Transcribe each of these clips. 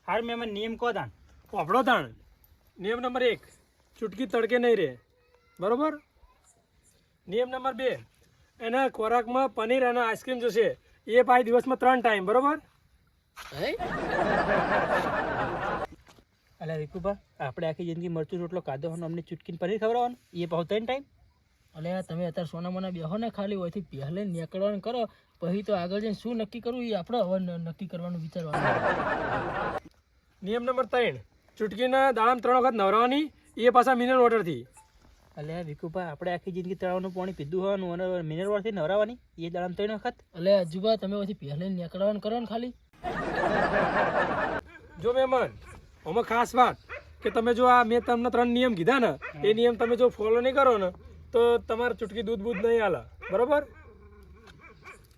હાર મેં નિયમ કહો તાણ. વાપડો તાણ. નિયમ નંબર 1, ચૂટકી તડકે નહીં રહે, બરોબર. નિયમ નંબર 2, એના ખોરાકમાં પનીર અને આઈસ્ક્રીમ જોશે, એ પાય દિવસમાં 3 ટાઈમ, બરોબર. અલ્યા વિકુભા, આપણે આખી જિંદગી મરચું રોટલો ખાધો હોય અમને ચૂટકીને પનીર ખવડાવવાનું, એ પાછું 3 ટાઈમ. અલ્યા તમે અત્યારે સોના મોના બેહો ને ખાલી હોયથી પહેલે નીકળવાનું કરો, પછી તો આગળ જઈને શું નક્કી કરવું એ આપણે હવે નક્કી કરવાનું વિચારવાનું. નિયમ નંબર 3, ચૂટકીના દાડામાં 3 વખત નવરાવાની, એ પાછા મિનરલ વોટરથી. અલ્યા વિકુભા, આપણે આખી જિંદગી તળાવનું પાણી પીધું હોવાનું અને મિનરલ વોટરથી નવરાવાની, એ દાડામાં 3 વખત. અલ્યા અજુબા તમે હોયથી પહેલે નીકળવાનું કરો ને ખાલી. જો મહેમાન, આમાં ખાસ વાત કે તમે જો આ મેં તમને 3 નિયમ કીધા ને, એ નિયમ તમે જો ફોલો નહીં કરો ને તો તમારે ચૂટકી દૂધ બૂધ નહીં હાલે, બરોબર.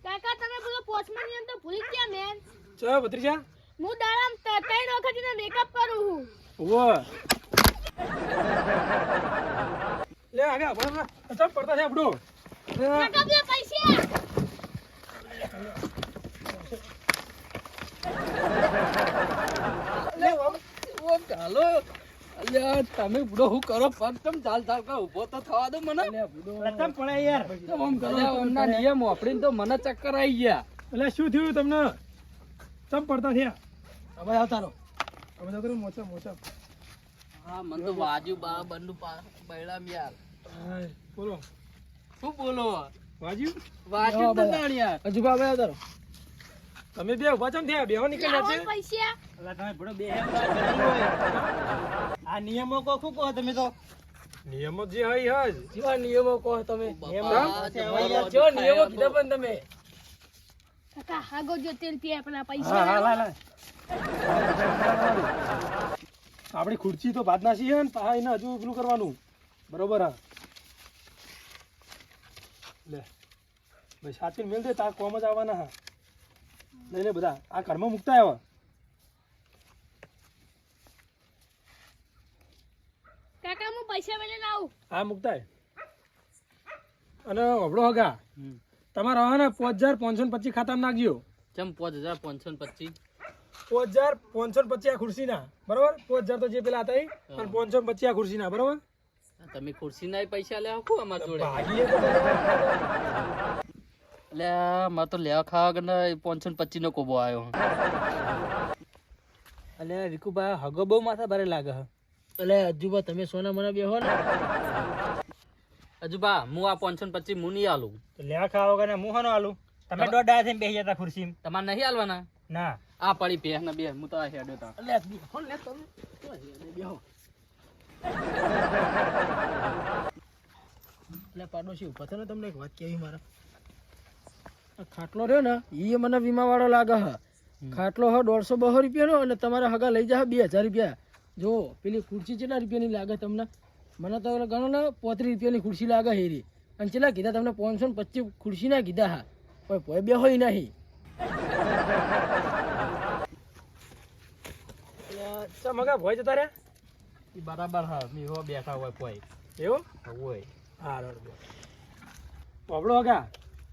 કાકા તમે બધો પોચમાં નિયમ તો ભૂલી ગયા મેન. ચા ભત્રીજા, હું દાડામ 3 વખત એને મેકઅપ કરું છું. વાહ લે આગળ બરાબર સબ પડતા છે આપણો. કાકા બે પૈસા. ચાલો અલ્યા તમે બુડો હું કરો પગ તમ ચાલ ચાલ કા ઉભો તો થવા દો મને. લતમ પડે યાર. આમ કરો હમણાં નિયમ વાપરીને તો મને ચક્કર આવી ગયા. એટલે શું થયું તમને? સબ પડતા થયા. હવે આવતા રહો. હવે તો મોચા મોચા. હા મને તો વાજુ બા બંડુ બૈડામ યાર. હા બોલો. શું બોલો વાજુ વાજુ તો જાણ યાર. હજુ બા હવે આવતા રહો. તમે બે ઉભા ચમ થયા? બેહો નીકળ્યા છે. પૈસા. અલ્યા તમે ભડો બે આ નિયમો કો શું કહો તમે તો? નિયમો જે હોય હજ. જેવા નિયમો કહો તમે. નિયમો જેવા નિયમો કીધા પણ તમે. કાકા હાગો જો તેલ પીએ આપણા હા પૈસા. હા હા આપણી ખુરશી તો ભાત નાસી છે ને પા એને હજુ પેલું કરવાનું, બરોબર. હા લે ભાઈ સાચી મેલ દે તાર કોમ જ આવવાના. હા લઈ લે બધા, આ ઘરમાં મૂકતા આવ્યા. કાકા હું પૈસા લઈને આવું. હા મૂકતા અને હબળો હગા તમારે હવે ને 5525 ખાતામાં નાખજો. ચમ 5525. 5525 આ ખુરશીના, બરોબર. 5000 તો જે પેલા હતા એ, અને 525 આ ખુરશીના, બરોબર. તમે ખુરશી ના પૈસા લેવા કો અમાર જોડે? ભાગીએ તો બધા. એટલે મારે તો લેવા ખાવા કરતા 525 નો કોબો આવ્યો. અલ્યા વિકુભા, હગો બહુ માથા ભારે લાગે હ. એટલે અજુબા તમે સોના મને બેહો ને. અજુબા હું આ 525 હું નહીં આલું. તો લેવા ખાવા વગર હું હાનો આલું? તમે દોડા થઈને બેસી જતા ખુરશીમાં. તમારે નહીં આલવાના? ના આ પડી પેહ ને બે હું તો આ હેડ્યો તા. એટલે બેહો ને તમે. બેહો. એટલે પાડોશી ઉભા થયો ને, તમને એક વાત કેવી મારા. આ ખાટલો રહ્યો ને એ મને વીમા વાળો લાગે હ. ખાટલો હ 150-200 રૂપિયાનો અને તમારા હગા લઈ જા 2000 રૂપિયા. જો પેલી ખુરશી કેટલા રૂપિયાની લાગે તમને? મને તો ગણો ને 35 રૂપિયાની ખુરશી લાગે હેરી. અને કેટલા કીધા તમને? 525 ખુરશી ના કીધા. હા કોઈ ભોય બે હોય નહીં. મગા ભોય જતા રહ્યા એ બરાબર હા, મેં હો બેઠા હોય કોઈ એવું હોય. હા વાપડો હગા,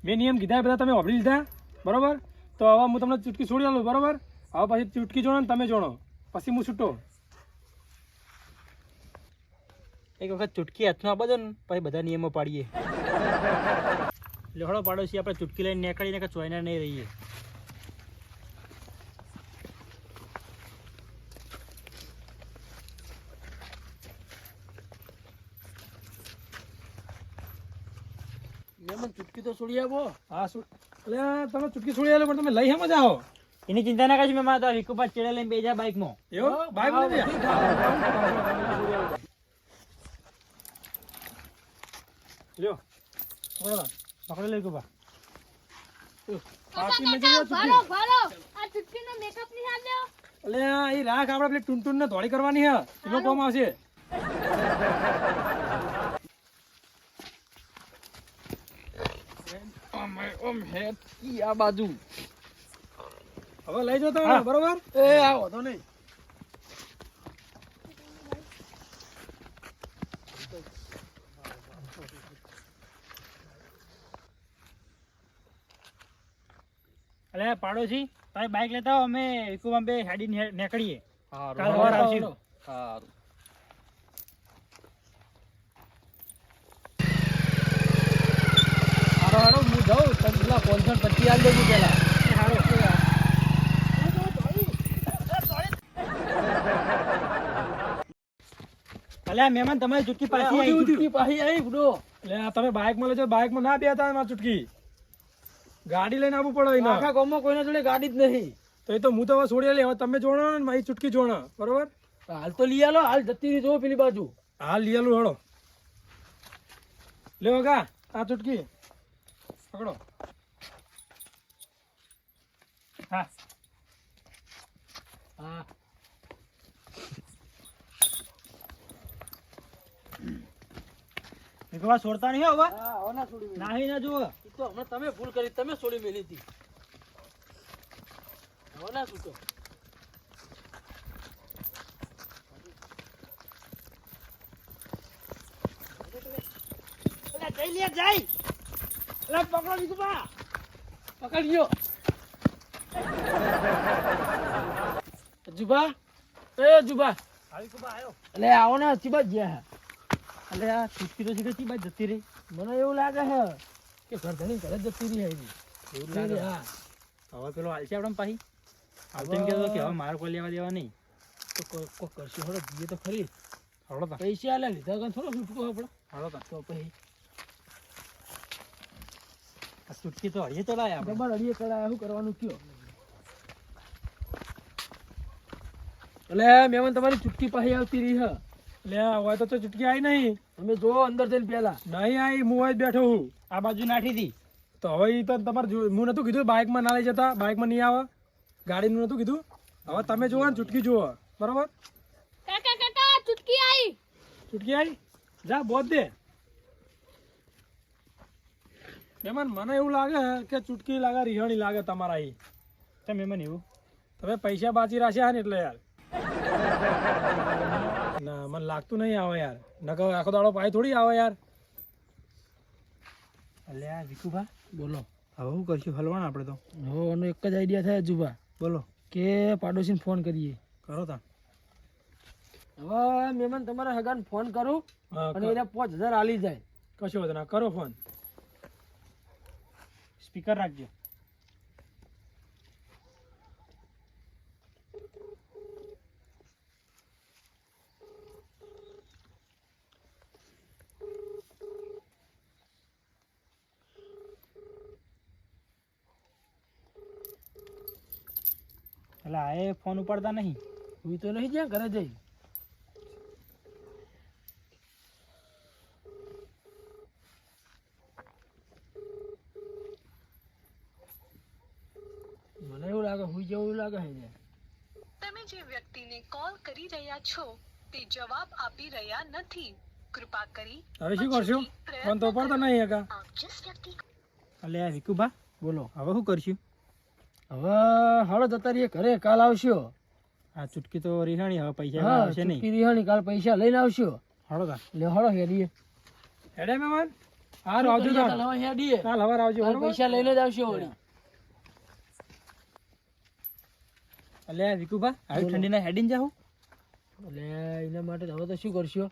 મેં નિયમ કીધા એ બધા તમે વાપરી લીધા, બરોબર. તો હવે હું તમને ચૂટકી છોડી આલું, બરોબર. હવે પછી ચૂટકી જોણો ને તમે જોણો, પછી હું છૂટો. એક વખત ચૂટકી હાથમાં આપો ને પછી બધા નિયમો પાડીએ. લેહડો પાડોશી, આપણે ચૂટકી લઈને નીકળીને કે ચોઈના નહીં રહીએ. મને ચૂટકી તો છોડી આપો. હા એટલે તમે ચૂટકી છોડી આલો, પણ તમે લઈ હેમ જ આવો. એની ચિંતા ના કરશો, મેં મારા તો વિકુભા ચેડે લઈને બેજા બાઇકમાં. એવું બાઈક લઈ લ્યો, પકડી લઈ ગયો. ભારો ભારો આ ચુટકીનો મેકઅપ નહીં આલ્યો. એટલે એ રાખ આપણે પેલી ટૂન ને ધોળી કરવાની હે, એમાં કોમ આવશે. આ બાજુ હવે લઈ જતો બરોબર. એ આવો તો નહીં. અલ્યા પાડોશી, તમે બાઇક લેતા આવો, અમે વિકુબા બે હેડી નીકળીએ. હારું, કાલ હારું, સવારે આવશું. હારું. હારું. હારું, હારું, હું જાઉં. તમે પેલા 525 આલી દેજો પેલા. અલ્યા મહેમાન તમારી ચૂટકી પાછી આવી. ચૂટકી પાછી આવી, બુડો. એટલે આ તમે બાઇકમાં લેજો, બાઇકમાં ના બેતા મારી ચૂટકી. ગાડી લઈને આવવું પડે એને. આખા ગામમાં કોઈના જોડે ગાડી જ નહીં. તો એ તો હું તો હવે છોડી લે, હવે તમે જોણો ને મારી ચૂટકી જોણો, બરોબર? હાલ તો લઈ આલો, હાલ જતી રહી જો પેલી બાજુ. હાલ લીધેલું હળો. લેવો કા આ ચૂટકી પકડો. હા હા, વિકુબા છોડતા નહીં હવે. હા, હવે ના છોડી મેલી. નાહી ના જુઓ. ઈ તો હમણાં તમે ભૂલ કરી, તમે છોડી મેલી હતી. હવે ના છૂટો. અલ્યા જઈ લે જઈ. અલ્યા પકડો વિકુબા. પકડી ગયો. જુબા, એ જુબા, હા વિકુબા આવ્યો. એટલે આવો ને ચીબા ગયા. અલ્યા ચૂટકી તો સીધી બાજુ જતી રહી. મને એવું લાગે છે કે ઘરધણી ઘરે જ જતી રહી હતી. એવું લાગે. હા, હવે પેલો હાલ છે આપણે પાહી. આવતો એમ કહેતો કે હવે મારે કોઈ લેવા દેવા નહીં. તો કોઈ કરશું હળો, જઈએ તો ખરી. હળો તા પૈસા આલે લીધા વગર થોડો છૂટકો આપણે. હળો તા. તો પછી આ ચૂટકી તો હળીએ ચડાય આપણે. ડબલ અડીએ કરાય, શું કરવાનું કયો? એટલે મહેમાન તમારી ચૂટકી પાછી આવતી રહી હ. લે હવે તો ચૂટકી આવી નહીં. તમે જો અંદર જઈને પેલા. નહીં આવી, હું જ બેઠો હું. આ બાજુ નાખી દી. તો હવે ઈ તો તમારે હું નતું કીધું બાઇકમાં ના લઈ જતા, બાઇકમાં નહીં આવે, ગાડીનું નતું કીધું. હવે તમે જુઓ ને ચૂટકી જુઓ, બરોબર? કાકા કાકા ચૂટકી આવી. ચૂટકી આવી, જા બોધ દે. મહેમાન મને એવું લાગે કે ચૂટકી લાગે રિહાણી લાગે તમારા અહીં. તો મહેમાન એવું. તમે પૈસા બાચી રાખ્યા ને એટલે યાર. ના મને લાગતું નહીં આવે યાર, નકર આખો દાડો પાય થોડી આવે યાર. અલ્યા વિકુબા બોલો. હવે શું કરશું હલવાના આપણે તો. હો, એનો એક જ આઈડિયા થાય જુબા, બોલો કે પાડોશીને ફોન કરીએ. કરો તા. હવે મહેમાન તમારા હગાને ફોન કરું હા, અને એને 5000 આલી જાય. કશો વાંધો ના, કરો ફોન. સ્પીકર રાખજો. એટલે આ એ ફોન ઉપાડતા નહીં. હું તો નહીં જ્યાં ઘરે જઈ. મને એવું લાગે હું જેવું એવું લાગે છે. તમે જે વ્યક્તિને કોલ કરી રહ્યા છો તે જવાબ આપી રહ્યા નથી. કૃપા કરી હવે શું કરશું? ફોન તો ઉપાડતા નહીં હકા. આપ जिस व्यक्ति અલ્યા વિકુબા બોલો. હવે શું કરશું? હવે હાલો જતા રહીએ ઘરે, કાલ આવશો. આ ચૂટકી તો રિહાણી, હવે પૈસા હા, આવશે નહીં. ચૂટકી રિહાણી, કાલ પૈસા લઈને આવશો. હળો તા. લે હળો હેડીએ. હેડે મહેમાન, હા આવજો કાલ તાણ. હવે હેડીએ. કાલ હવાર આવજો, કાલ બરોબર? પૈસા લઈને જ આવશો વળી. અલ્યા વિકુબા આવી બોલો. ઠંડીના હેડીને જાઉં. એટલે એના માટે તો હવે તો શું કરશો?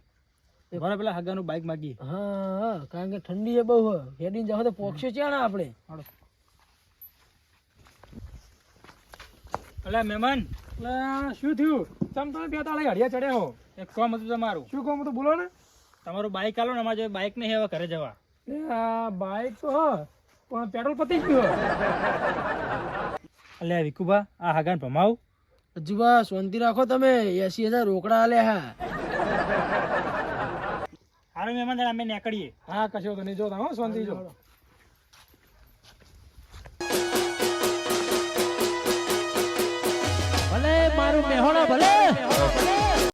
બરાબર પેલા હગાનું બાઇક માગીએ. હા હા, કારણ કે ઠંડી એ બહુ હોય. હેડીને જાવ તો પોક્ષો ક્યાં ના આપણે. અલ્યા મહેમાન એટલે શું થયું? તમ તમે બે તાળે હડિયા ચડ્યા હો. એક કામ હતું તમારું. શું કહું તો બોલો ને. તમારું બાઇક આલો ને, અમારે બાઇક નહીં હવે ઘરે જવા. એ આ બાઇક તો હ, પણ પેટ્રોલ પતી ગયું હે. અલ્યા વિકુબા આ હગાન ભમાવ. હજુબા શાંતિ રાખો તમે. 80,000 રોકડા આલ્યા હા. હારું મહેમાન જરા અમે નીકળીએ. હા કશો તો નહીં, જોતા હો શાંતિ જો. ભલે મારું મેહોણા ભલે.